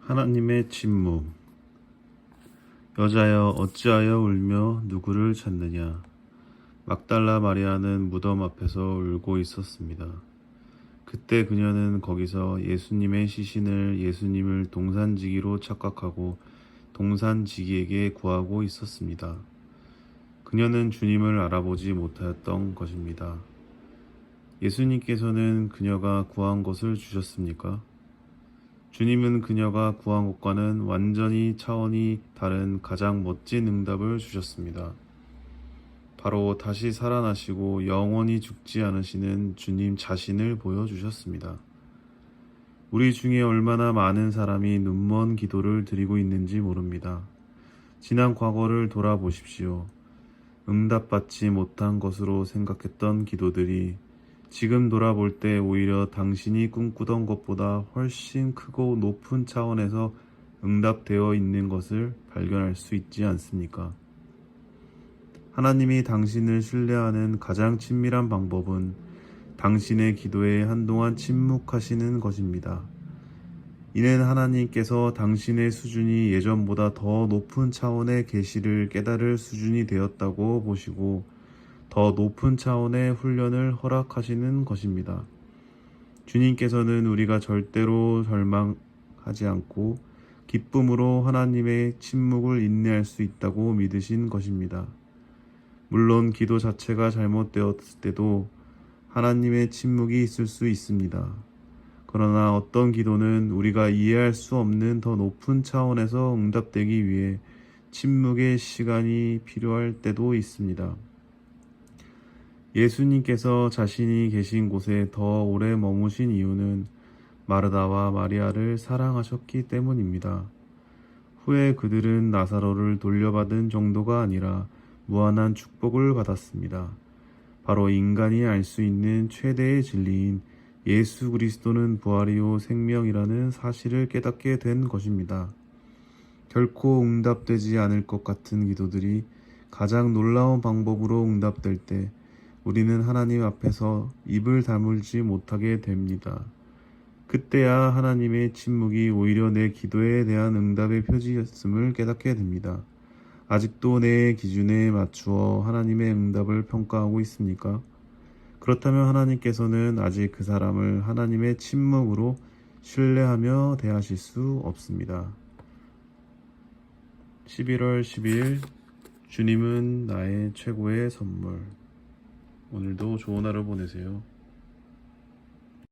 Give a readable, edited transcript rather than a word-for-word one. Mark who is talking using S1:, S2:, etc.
S1: 하나님의 침묵. 여자여 어찌하여 울며 누구를 찾느냐. 막달라 마리아는 무덤 앞에서 울고 있었습니다. 그때 그녀는 거기서 예수님의 시신을 예수님을 동산지기로 착각하고 동산지기에게 구하고 있었습니다. 그녀는 주님을 알아보지 못하였던 것입니다. 예수님께서는 그녀가 구한 것을 주셨습니까? 주님은 그녀가 구한 것과는 완전히 차원이 다른 가장 멋진 응답을 주셨습니다. 바로 다시 살아나시고 영원히 죽지 않으시는 주님 자신을 보여주셨습니다. 우리 중에 얼마나 많은 사람이 눈먼 기도를 드리고 있는지 모릅니다. 지난 과거를 돌아보십시오. 응답받지 못한 것으로 생각했던 기도들이 지금 돌아볼 때 오히려 당신이 꿈꾸던 것보다 훨씬 크고 높은 차원에서 응답되어 있는 것을 발견할 수 있지 않습니까? 하나님이 당신을 신뢰하는 가장 친밀한 방법은 당신의 기도에 한동안 침묵하시는 것입니다. 이는 하나님께서 당신의 수준이 예전보다 더 높은 차원의 계시를 깨달을 수준이 되었다고 보시고 더 높은 차원의 훈련을 허락하시는 것입니다. 주님께서는 우리가 절대로 절망하지 않고 기쁨으로 하나님의 침묵을 인내할 수 있다고 믿으신 것입니다. 물론 기도 자체가 잘못되었을 때도 하나님의 침묵이 있을 수 있습니다. 그러나 어떤 기도는 우리가 이해할 수 없는 더 높은 차원에서 응답되기 위해 침묵의 시간이 필요할 때도 있습니다. 예수님께서 자신이 계신 곳에 더 오래 머무신 이유는 마르다와 마리아를 사랑하셨기 때문입니다. 후에 그들은 나사로를 돌려받은 정도가 아니라 무한한 축복을 받았습니다. 바로 인간이 알 수 있는 최대의 진리인 예수 그리스도는 부활이요 생명이라는 사실을 깨닫게 된 것입니다. 결코 응답되지 않을 것 같은 기도들이 가장 놀라운 방법으로 응답될 때 우리는 하나님 앞에서 입을 다물지 못하게 됩니다. 그때야 하나님의 침묵이 오히려 내 기도에 대한 응답의 표지였음을 깨닫게 됩니다. 아직도 내 기준에 맞추어 하나님의 응답을 평가하고 있습니까? 그렇다면 하나님께서는 아직 그 사람을 하나님의 침묵으로 신뢰하며 대하실 수 없습니다. 11월 12일 주님은 나의 최고의 선물. 오늘도 좋은 하루 보내세요.